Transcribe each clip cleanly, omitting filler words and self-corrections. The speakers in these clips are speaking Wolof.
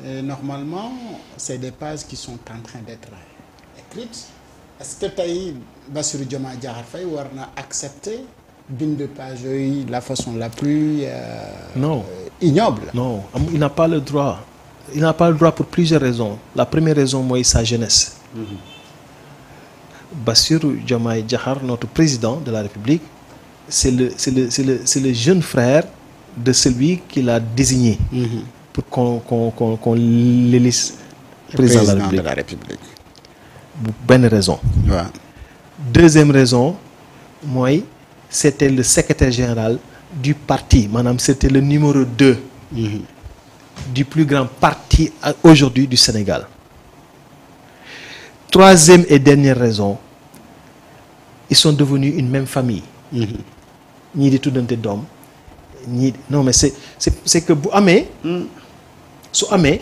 Et normalement c'est des pages qui sont en train d'être écrites. Est-ce que tey Bassirou Diomaye Diakhar Faye war na accepter bind page yooyu la façon la plus non ignoble? Non, il n'a pas le droit. Il n'a pas le droit pour plusieurs raisons. La première raison mooy sa jeunesse. Bassirou Diomaye Diakhar, notre président de la République, c'est le jeune frère de celui qu'il a désigné pour qu'on l'élise président de la République. Benn raison. Ouais. Deuxième raison mooy c'était le secrétaire général du parti, maanaam c'était le numéro 2 du plus grand parti aujourd'hui du Sénégal. Troisième et dernière raison, ils sont devenus une même famille. ñii di tuddante doom ñii non mais c'est que bu amee su amee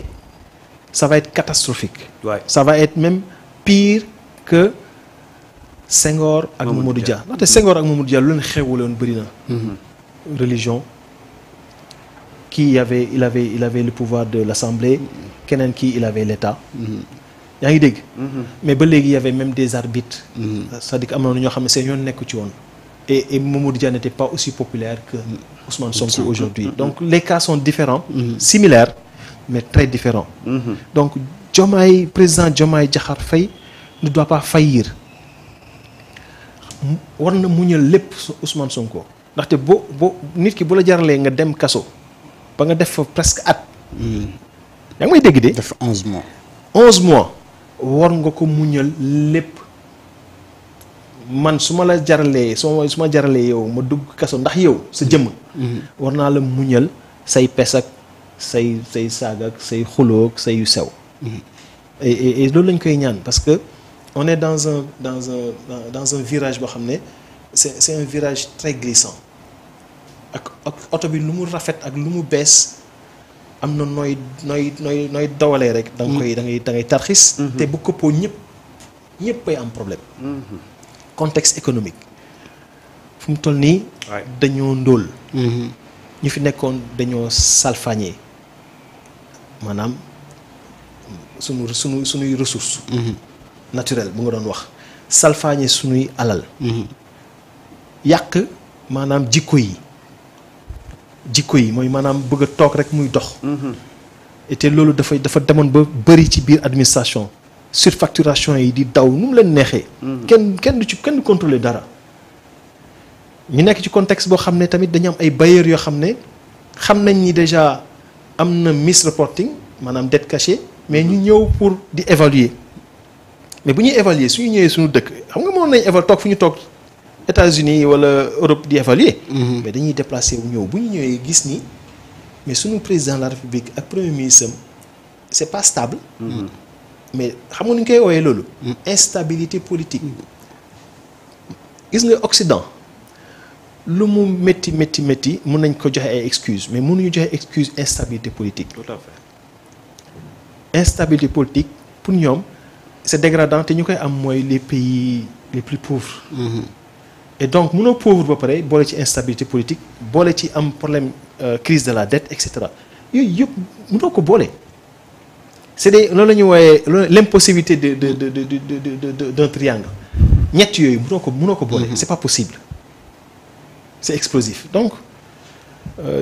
ça va être catastrophique. Ouais. Ça va être même pire que Senghor ak Mamadou Dia. ndaxte Senghor ak Mamadou Dia lu leen xewuloon bëri na. Religion. Qui il avait le pouvoir de l'Assemblée, keneen kii il avait l'État. yaa ngi dégg. mais ba léegi il y avait même des arbitres. c'est-à-dire que am na ñoo xam ne seen yoon nekk ci woon. et Mamadou Dia n'était pas aussi populaire que Ousmane Sonko aujourd'hui. Donc les cas sont différents, similaires mais très différents. Donc président Diomaye Diakhar Faye ne doit pas faillir. war na muñal lépp Ousmane Sonko ndaxte boo nit ki bu la jaralee nga dem kaso ba nga def fa presque at. yaa ngi may dégg de. def 11 mois. 11 mois war nga ko muñal lépp man su ma la jaralee su ma jaralee yow ma dugg kaso ndax yow sa jëmm. war naa la muñal say pes ak say saaga ak say xuloo ak say yu sew. et loolu lañ koy ñaan parce que on est dans un virage boo xam ne c'est un virage très glissant ak oto bi lu mu rafet ak lu mu bees am na nooy dawalee rek. da ngay tarxis. te bu këppoo ñëppay am problème. Contexte économique fu mu toll nii. dañoo ndóol. ñu fi nekkoon dañoo salfaañee maanaam sunuy ressources. naturelles bu nga doon wax salfaañee sunuy alal. yàq maanaam jikko yi mooy maanaam bëgg a toog rek muy dox. et te loolu dafa demoon ba bëri ci biir administration. surfacturation yi di daw nu mu leen neexee. kenn du contrôler dara. ñu nekk ci contexte boo xam ne tamit dañu am ay bailleurs yoo xam ne xam nañ ni déjà am na misreporting maanaam dette cachée mais ñu ñëw pour di évaluer mais bu ñuy évaluer suñu ñëwee suñu dëkk xam nga mënoon nañ évaluer toog fu ñu toog États-Unis wala Europe di évaluer. mais dañuy déplacer wu ñëw bu ñu ñëwee gis ni mais suñu président de la République ak premier ministre c'est pas stable. mais xam nga nu ñu koy woowee loolu. instabilité politique. gis nga Occident lu mu métti mën nañ ko joxe ay excuses mais mënuñu joxe excuse instabilité politique. Tout à fait. Instabilité politique pour ñoom c'est dégradant te ñu koy am mooy les pays les plus pauvres. et donc mënoo pauvre ba pare boole ci instabilité politique boole ci am problème crise de la dette et cetera yooyu yëpp mënoo ko boole. c'est loolu la ñuy wooyee l'impossibilité d'un triangle ñett yooyu mënoo ko boole. c'est pas possible. c'est explosif donc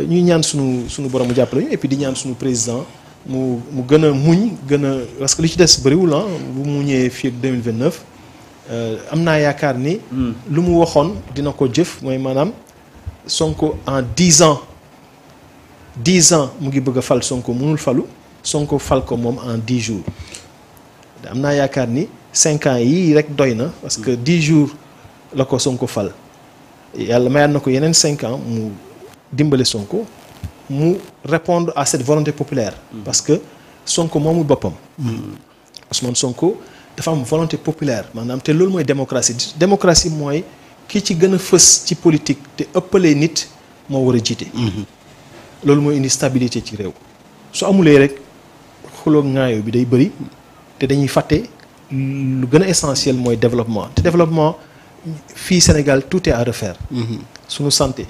ñuy ñaan sunu borom mu jàppale ñu et puis di ñaan sunu président mu gën a muñ parce que li ci des bëriwul bu mu ñëwee fii ak 2029 am naa yaakaar ni. lu mu waxoon dina ko jëf mooy maanaam Sonko en 10 ans mu ngi bëgg a fal Sonko mënul falu Sonko fal ko moom en 10 jours am naa yaakaar ni 5 ans yii rek doy na parce que 10 jours la ko Sonko fal. yàlla mayaat na ko yeneen 5 ans mu dimbale Sonko mu répondre à cette volonté populaire. parce que Sonko moomul boppam. Ousmane Sonko dafa am volonté populaire maanaam te loolu mooy démocratie mooy ki ci gën a fës ci politique te ëppalee nit moo war a jiite. loolu mooy indi stabilité ci réew. su amulee rek xuloo ŋaayoo bi day bëri te dañuy fàtte lu gën a essentiel mooy développement te développement. fii Sénégal tout est à refaire. suñu santé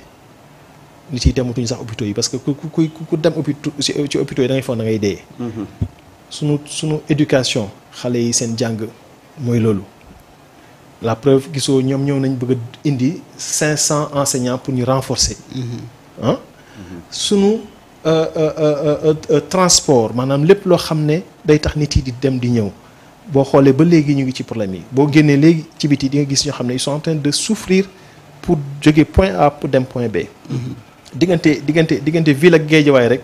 nit yi dematuñu sax hôpitaux yi parce que ku dem hôpitaux ci hôpitaux yi da ngay foog da ngay dee. sunu éducation xale yi seen jàng mooy loolu la preuve gisoo ñoom ñëw nañ bëgg a indi 500 enseignants pour ñu renforcer. ah sunu transport maanaam lépp loo xam ne day tax nit yi di dem di ñëw boo xoolee ba léegi ñu ngi ci problème yi boo génnee léegi ci biti di nga gis ñoo xam ne ils sont en train de souffrir pour jóge point A pour dem point B. diggante ville ak Guédiawaye rek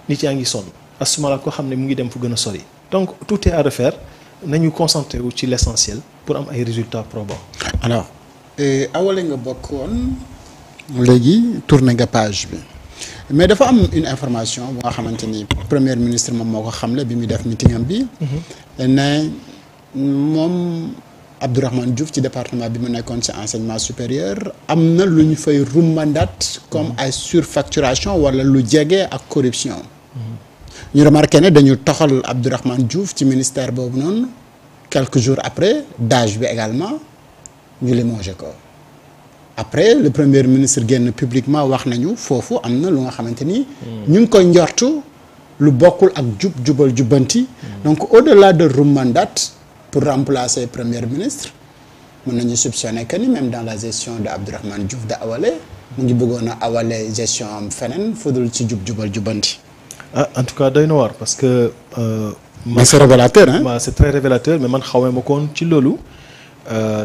nit yaa ngi sonn asuma la koo xam ne mu ngi dem fu gën a sori donc tout est à refaire nañu concentré wu ci l'essentiel pour am ay résultats probants. alors awale nga bokk woon léegi tourné nga page bi mais dafa am une information bu nga xamante ni premier ministre moom moo ko xamle bi muy def meeting am bi ne moom Abdourahmane Diouf ci département bi mu nekkoon ci enseignement supérieur am na lu ñu fay rummandat comme ay surfacturation wala lu jege ak corruption ñu remarqué ne dañu toxal Abdourahmane Diouf ci ministère boobu noonu quelques jours après DAGE bi également ñu limogé ko après le premier ministre génn publiquement wax nañu foofu am na lu nga xamante ni ñu ngi koy njortu lu bokkul ak jubal jubbanti donc au-delà de rummandat pour remplacer premier ministre mën nañu soupçonner que ni même dans la gestion de Abdourahmane Diouf da awale mu ngi bëggoon a awale gestion am feneen fudul ci jubal jubbanti. ah en tout cas doy na waar parce que. mais c'est révélateur hein. C'est très révélateur mais man xawee ma koon ci loolu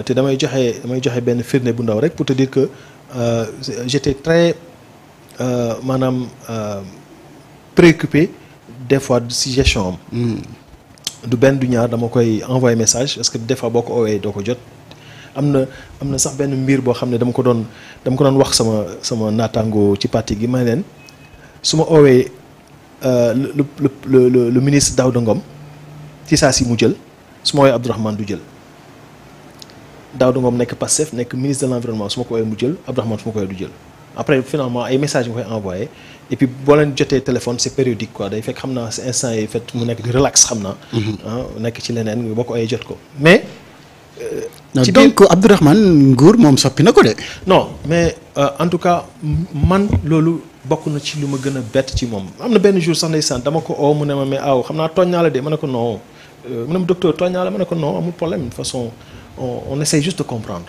te damay joxe benn firnde bu ndaw rek pour te dire que j'étais très maanaam préoccupé des fois si gestion am. du benn du ñaar dama koy envoyer message parce que des fois boo ko oowee doo ko jot am na sax benn mbir boo xam ne dama ko doon wax sama naataango ci parti gi may leen su ma oowee le ministre Daouda Ngom ci saa si mu jël su ma oowee Abdourahmane du jël Daouda Ngom nekk Pastef nekk ministre de l'environnement su ma ko oowee mu jël Abdourahmane su ma ko oowee du jël après finalement ay messages nga koy envoyé et puis boo leen jotee téléphone c'est périodique quoi day fekk xam naa c'est instant yi fait mu nekk di relax xam naa. nekk ci leneen boo ko ay jot ko mais. ci donc Abdourahmane nguur moom soppi na ko de. non mais en tout cas man loolu bokk na ci lu ma gën a bett ci moom am na benn jour sax ndeysaan dama ko oo mu ne ma mais aw xam naa tooñ naa la de ma ne ko non mu ne ma docteur tooñ naa la ma ne ko non amul problème de toute façon on essaye juste de comprendre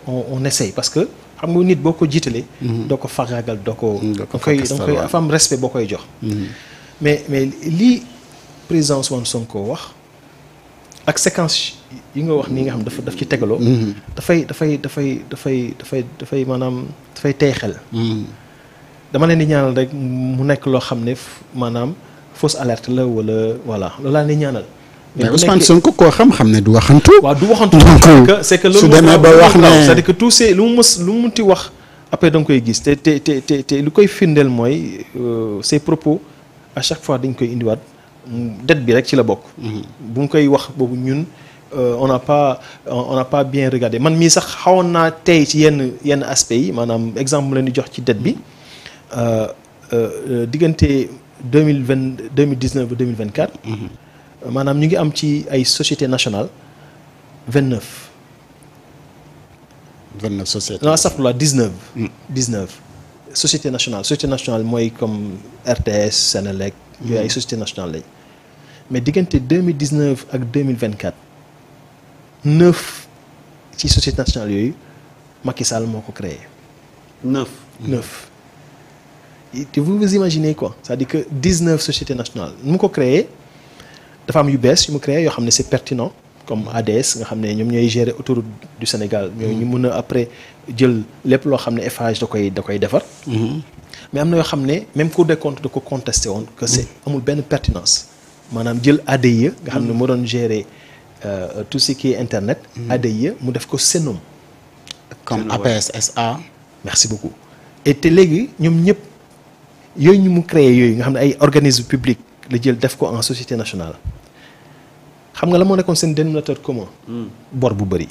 on essaye parce que. xam nga nit boo ko jiitalee. doo ko fagaagal doo ko. da koy dafa am respect boo koy jox. mais lii président Ousmane Sonko wax ak séquence yi nga wax nii nga xam daf ci tegaloo. dafay maanaam dafay tey xel. dama leen di ñaanal rek mu nekk loo xam ne maanaam fausse alerte la wala voilà loolu laa leen ñaanal. mais Ousmane Sonko koo xam ne du waxantu. waaw du waxantu. c'est que loolu su demee ba wax ne c'est-à-dire que tout c'est lu mu munti wax après da nga koy gis te lu koy firndeel mooy ces propos à chaque fois dañ koy indiwaat dette bi rek ci la bokk. bu mu koy wax boobu ñun on n'a pas bien regardé man mii sax xawoon naa tey ci yenn aspects yi maanaam exemple mu leen di jox ci dette bi diggante 2019 ba 2024. maanaam ñu ngi am ci ay société nationale 29 sociétés. non astafurlah 19 société nationale mooy comme RTS Sénélec yooyu ay société nationale lañ mais diggante 2019 ak 2024 9 ci société nationale yooyu Macky Sall moo ko créé 9 te vous imaginez quoi c'est-à-dire que 19 sociétés nationales nu mu ko créé dafa am yu bees yu mu créé yoo xam ne c'est pertinent comme ADS nga xam ne ñoom ñooy gérer autoroute du Sénégal ñooy ñu mën a après jël lépp loo xam ne Eiffage da koy defar mais am na yoo xam ne même Cour des comptes da ko contesté woon que c'est amul benn pertinence maanaam jël ADIE nga xam ne moo doon gérer tout ce qui est internet ADIE mu def ko Senom comme APS SA merci beaucoup et te léegi ñoom ñëpp yooyu ñu mu créé yooyu nga xam ne ay organismes publics la jël def ko en société nationale xam nga la moo nekkoon seen dénominateur commun. bor bu bëri.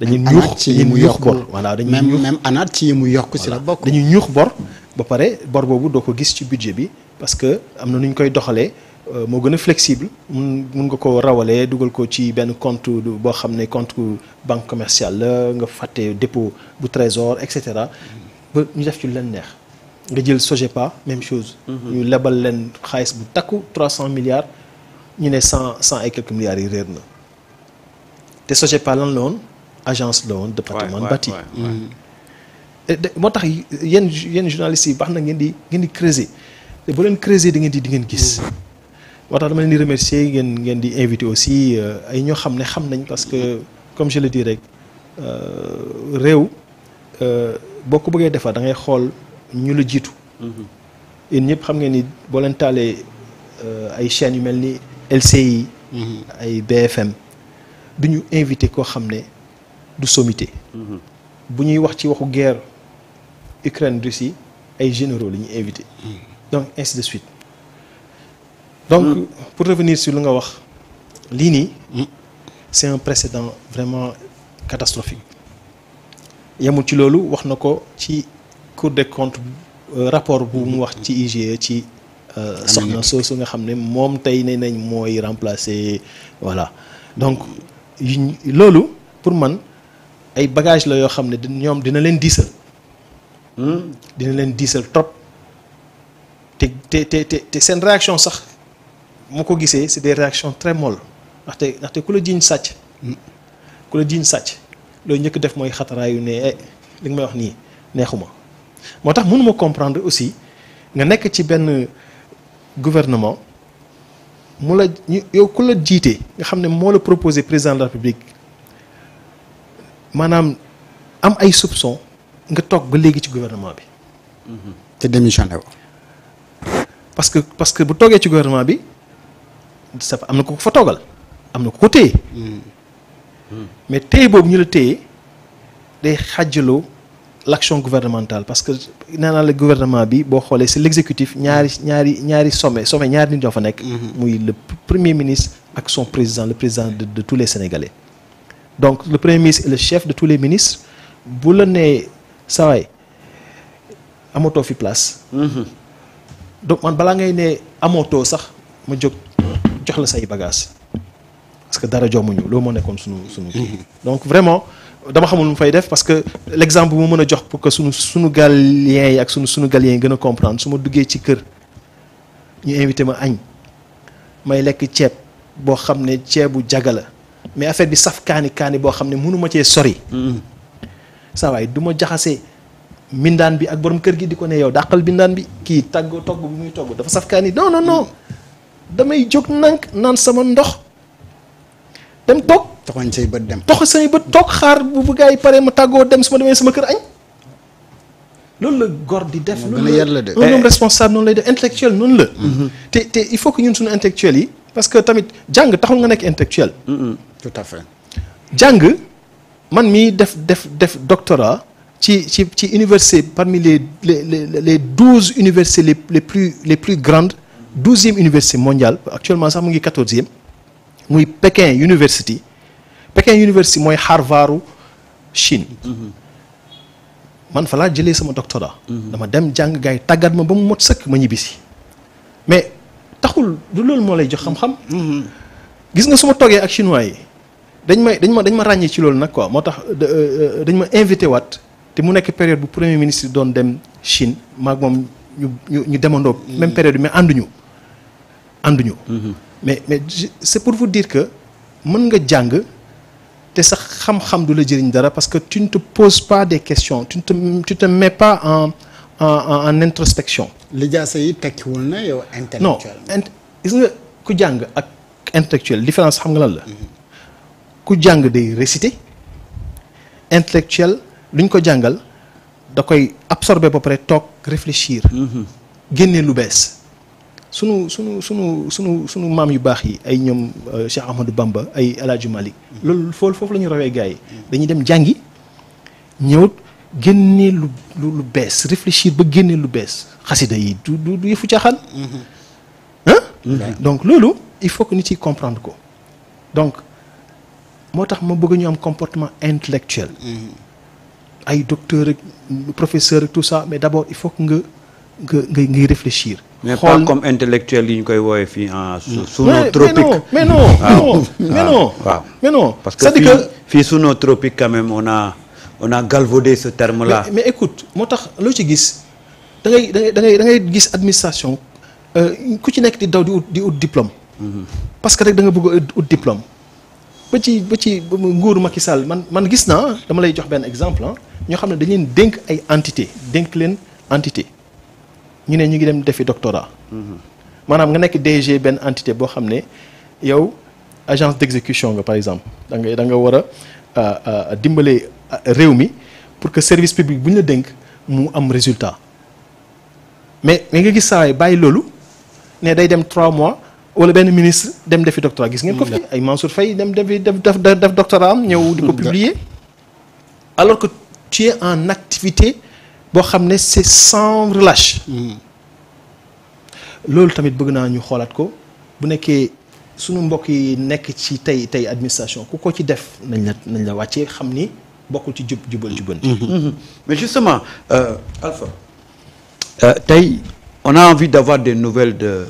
dañuy ñuux ci yi mu yokk bor voilà dañuy ñuux même anaat ci yi mu yokk ci la bokk. dañuy ñuux bor ba pare bor boobu doo ko gis ci budget bi parce que am na nu ñu koy doxalee moo gën a flexible mun nga ko rawalee dugal ko ci benn compte boo xam ne compte banque commerciale la nga fàtte dépôt bu trésor et cetera ba ñu def ci lu leen neex nga jël Sogepa même chose. ñu lebal leen xaalis bu takku 300 milliards ñu ne 100 et quelques milliards yi réer na te Sogepa lan la woon agence la woon de patrimoine bâti. moo tax yenn journalistes yi baax na ngeen di creuser te bu leen creuser di ngeen gis. moo tax dama leen di remercier ngeen di inviter aussi ay ñoo xam ne xam nañ parce que comme je le dis rek réew boo ko bëggee defar da ngay xool ñu la jiitu. yéen ñëpp xam ngeen ni boo leen taalee ay chaînes yu mel ni LCI. ay BFM du ñu invité koo xam ne du sommité. bu ñuy wax ci waxu guerre Ukraine Russie ay généraux la ñuy invité. donc ainsi de suite. donc pour revenir sur lu nga wax lii nii c'est un précédent vraiment catastrophique yemul ci loolu wax na ko ci Cour des comptes rapport bu mu wax ci IGE ci soxna soosu nga xam ne moom tey ne nañ mooy remplacer voilà donc loolu pour man ay bagages la yoo xam ne ñoom dina leen diisal trop te seen réaction sax moo ko gisee c'est des réactions très molles ndaxte ku la jiiñ sàcc loolu njëkk def mooy xataraayu ne li nga may wax nii neexuma moo tax mënuma comprendre aussi nga nekk ci benn gouvernement mu la yow ku la jiite nga xam ne moo la proposé président de la République maanaam am ay soupçons nga toog ba léegi ci gouvernement bi. te démissionné wo parce que bu toogee ci gouvernement bi am na ko fa toogal am na ko téye mais téye boobu ñu la téye day xàjjaloo l'action gouvernementale parce que nee naa la gouvernement bi boo xoolee c'est l'exécutif ñaari sommet ñaari nit ñoo fa nekk. muy le premier ministre ak son président le président de tous les Sénégalais. donc le premier ministre est le chef de tous les ministres bu la nee sawaay amatoo fi place. donc man balaa ngay ne amatoo sax ma jóg jox la say bagages parce que dara jommuñu loolu moo nekkoon sunu kii. donc vraiment dama xamul lu mu fay def parce que l'exemple bu ma mën a jox pour que sunu galiens yi ak sunu galiens yi gën a comprendre su ma duggee ci kër ñu invité ma añ may lekk ceeb boo xam ne ceebu jaga la mais affaire bi saf kaani boo xam ne mënu ma cee sori. saa waay du ma jaxasee mindaan bi ak borom kër gi di ko ne yow dàqal mindaan bi kii togg bi muy togg dafa saf kaani non damay jóg nank naan sama ndox dem toog. toxoñ say bët dem. tox say bët toog xaar bu gaa yi pare ma tàggoo dem su ma demee sama kër añ. loolu la góor di def. loolu la un homme responsable noonu lay def intellectuel noonu la. te il faut que ñun suñu intellectuels yi parce que tamit jàng taxul nga nekk intellectuel. tout à fait. jàng man mii def doctorat ci université parmi les 12 universités les plus grandes 12e université mondiale actuellement sax mu ngi 14e muy Pékin University mooy Harvardu Chine. man fa laa jëlee sama doctorat. dama dem jàng gars yi tàggat ma ba mu mot sëkk ma ñibbisi mais taxul du loolu moo lay jox xam-xam. gis nga su ma toogee ak chinois yi dañ ma ràññee ci loolu nag quoi moo tax dañ ma invité waat te mu nekk période bu premier ministre doon dem Chine maag moom ñu demandoo même période bi mais ànduñu. mais c'est pour vous dire que mën nga jàng te sax xam-xam du la jëriñ dara parce que tu ne te poses pas des questions tu te mets pas en introspection. lijaasa yi tekkiwul na yow intellectuel. non gis nga ku jàng ak intellectuel différence xam nga lan la. ku jàng day réciter intellectuel lu ñu ko jàngal da koy absorber ba pare toog réfléchir. génne lu bees. sunu maam yu baax yi ay ñoom Cheikh Ahmadou Bamba ay El Hadj Malick loolu foofu la ñu rawee gars yi dañuy dem jàngi ñëw génne lu bees réfléchir ba génne lu bees xasida yi du yëfu caaxaan. donc loolu il faut que nit yi comprendre ko donc moo tax ma bëgg ñu am comportement intellectuel. ay docteur ak professeur ak tout ça mais d'abord il faut que ngay réfléchir. mais pas comme intellectuel yi ñu koy woowee fii en sous-tropique. mais non. parce que fii sous-tropique quand même on a on a galvaudé ce terme-là. mais écoute moo tax loo ci gis da ngay gis administration ku ci nekk di daw di ut diplôme. parce que rek da nga bëgg a ut diplôme. ba ci nguuru Macky Sall man gis naa dama lay jox benn exemple ñoo xam ne dañ leen dénk ay entité dénk leen entité ñu ne ñu ngi dem defi doctorat. maanaam nga nekk DG benn entité boo xam ne yow agence d'exécution nga par exemple da nga war a dimbale réew mi pour que service public bu ñu la dénk mu am résultat mais nga gis saa yi bàyyi loolu ne day dem 3 mois wala benn ministre dem defi doctorat gis ngeen ko fi ay Mansour Faye dem def doctorat am ñëw di ko publier alors que tu es en activité boo xam ne c'est sans relâche. loolu tamit bëgg naa ñu xoolaat ko bu nekkee sunu mbokk yi nekk ci tey administration ku ko ci def nañ la wàccee xam ni bokkul ci jubal. mais justement Alpha tey on a envie d'avoir des nouvelles de